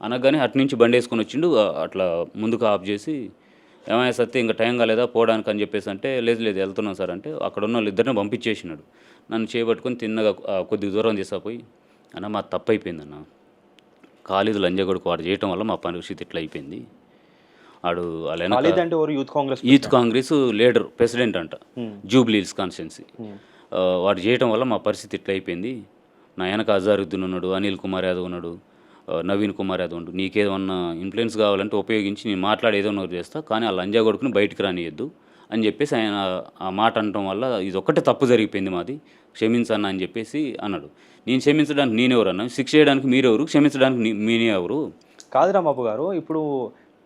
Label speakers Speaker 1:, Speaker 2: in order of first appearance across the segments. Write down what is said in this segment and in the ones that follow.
Speaker 1: అనగానే అటు నుంచి బండి వేసుకొని వచ్చిండు. అట్లా ముందుకు ఆఫ్ చేసి ఏమైనా సత్తే ఇంకా టైం కాలేదా పోవడానికి అని చెప్పేసి అంటే లేదు లేదు వెళ్తున్నాం సార్ అంటే అక్కడ ఉన్న వాళ్ళు ఇద్దరిని పంపించేసినాడు. నన్ను చేపట్టుకొని తిన్నగా కొద్దిగా దూరం తీసుకుపోయి అన్న మా తప్పు అయిపోయిందన్న, ఖాళీదు లంజగొడుకు వాడు చేయటం వల్ల మా పరిస్థితి ఇట్లా అయిపోయింది. ఆడు యూత్ కాంగ్రెస్ లీడర్ ప్రెసిడెంట్ అంట, జూబ్లీ హిల్స్ కాన్స్టిట్యున్సీ. వాడు చేయటం వల్ల మా పరిస్థితి ఇట్లా అయిపోయింది. నా వెనక అజారుద్దీన్ ఉన్నాడు, అనిల్ కుమార్ యాదవ్ ఉన్నాడు, నవీన్ కుమార్ యాదవ్ ఉన్నాడు. నీకేదన్నా ఇన్ఫ్లుయెన్స్ కావాలంటే ఉపయోగించి నేను మాట్లాడేదో ఒకటి చేస్తా, కానీ ఆ లంజా కొడుకుని బయటికి రానియద్దు అని చెప్పేసి ఆయన ఆ మాట అనటం వల్ల ఇది ఒక్కటే తప్పు జరిగిపోయింది మాది, క్షమించన్న అని చెప్పేసి అన్నాడు. నేను క్షమించడానికి నేనెవరన్నా, శిక్ష చేయడానికి మీరెవరు, క్షమించడానికి మీనే ఎవరు?
Speaker 2: కాదు రాంబాబు గారు, ఇప్పుడు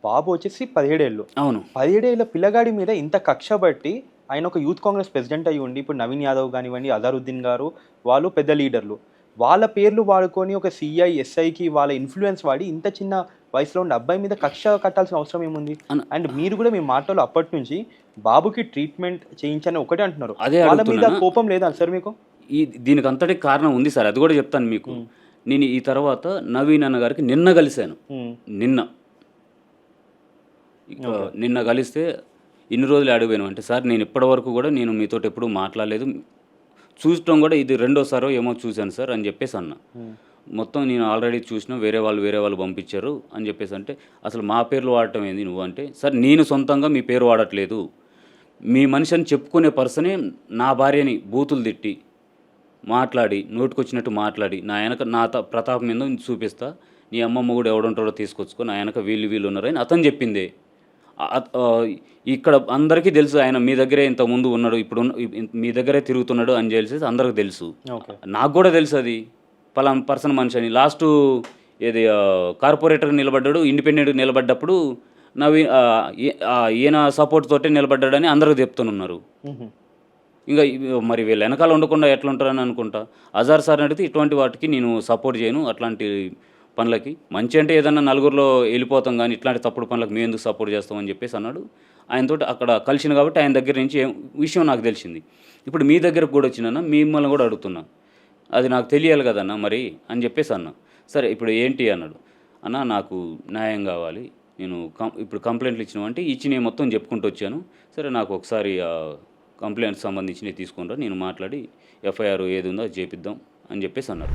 Speaker 2: బాబు వచ్చేసి 17 ఏళ్ళు.
Speaker 1: అవును,
Speaker 2: 17 ఏళ్ళ పిల్లగాడి మీద ఇంత కక్ష బట్టి ఆయన ఒక యూత్ కాంగ్రెస్ ప్రెసిడెంట్ అయ్యి ఉండి, ఇప్పుడు నవీన్ యాదవ్ కానివ్వండి, అజారుద్దీన్ గారు వాళ్ళు పెద్ద లీడర్లు, వాళ్ళ పేర్లు వాడుకొని ఒక సిఐ ఎస్ఐకి వాళ్ళ ఇన్ఫ్లుయెన్స్ వాడి ఇంత చిన్న వయసులో ఉన్న అబ్బాయి మీద కక్ష కట్టాల్సిన అవసరం ఏముంది? అండ్ మీరు కూడా మీ మాటలు అప్పటి నుంచి బాబుకి ట్రీట్మెంట్ చేయించని ఒకటే అంటున్నారు. వాళ్ళ మీద కోపం లేదా సార్ మీకు?
Speaker 1: దీనికి అంతటి కారణం ఉంది సార్, అది కూడా చెప్తాను మీకు. నేను ఈ తర్వాత నవీన్ అన్న గారికి నిన్న కలిశాను. నిన్న కలిస్తే ఇన్ని రోజులు అడిగిపోయాను అంటే, సార్ నేను ఇప్పటి వరకు కూడా నేను మీతో ఎప్పుడూ మాట్లాడలేదు, చూడటం కూడా ఇది రెండోసారో ఏమో చూశాను సార్ అని చెప్పేసి అన్న. మొత్తం నేను ఆల్రెడీ చూసినా వేరే వాళ్ళు పంపించారు అని చెప్పేసి అంటే, అసలు మా పేర్లు వాడటం ఏంది నువ్వు అంటే, సార్ నేను సొంతంగా మీ పేరు వాడట్లేదు, మీ మనిషి అని చెప్పుకునే పర్సనే నా భార్యని బూతులు తిట్టి మాట్లాడి నోటుకొచ్చినట్టు మాట్లాడి నా వెనక నా ప్రతాపం మీద చూపిస్తా, నీ అమ్మమ్మ కూడా ఎవడుంటాడో తీసుకొచ్చుకో, నా వెనక వీళ్ళు ఉన్నారని అతను చెప్పిందే. ఇక్కడ అందరికీ తెలుసు ఆయన మీ దగ్గరే ఇంత ముందు ఉన్నాడు, ఇప్పుడు మీ దగ్గరే తిరుగుతున్నాడు అని తెలిసి అందరికి తెలుసు. నాకు కూడా తెలుసు అది పలానా పర్సన్ మనిషి అని. లాస్ట్ ఏది కార్పొరేటర్ నిలబడ్డాడు, ఇండిపెండెంట్ నిలబడ్డప్పుడు ఈయన సపోర్ట్ తోటే నిలబడ్డాడని అందరూ చెప్తున్నారు. ఇంకా మరి వీళ్ళు వెనకాల ఉండకుండా ఎట్లా ఉంటారని అనుకుంటా. అజార్ సార్ అడిగితే ఇటువంటి వాటికి నేను సపోర్ట్ చేయను, అట్లాంటి పనులకి. మంచి అంటే ఏదన్నా నలుగురిలో వెళ్ళిపోతాం, కానీ ఇట్లాంటి తప్పుడు పనులకు మేము ఎందుకు సపోర్ట్ చేస్తామని చెప్పేసి అన్నాడు. ఆయనతో అక్కడ కలిసిన కాబట్టి ఆయన దగ్గర నుంచి విషయం నాకు తెలిసింది. ఇప్పుడు మీ దగ్గరకు కూడా వచ్చినా మిమ్మల్ని కూడా అడుగుతున్నా, అది నాకు తెలియాలి కదన్నా మరి అని చెప్పేసి అన్నా. సరే ఇప్పుడు ఏంటి అన్నాడు. అన్న నాకు న్యాయం కావాలి, నేను ఇప్పుడు కంప్లైంట్లు ఇచ్చినామంటే ఇచ్చినవి మొత్తం చెప్పుకుంటూ వచ్చాను. సరే నాకు ఒకసారి కంప్లైంట్ సంబంధించినవి తీసుకుంటా, నేను మాట్లాడి ఎఫ్ఐఆర్ ఏది ఉందో అది చేపిద్దాం అని చెప్పేసి అన్నారు.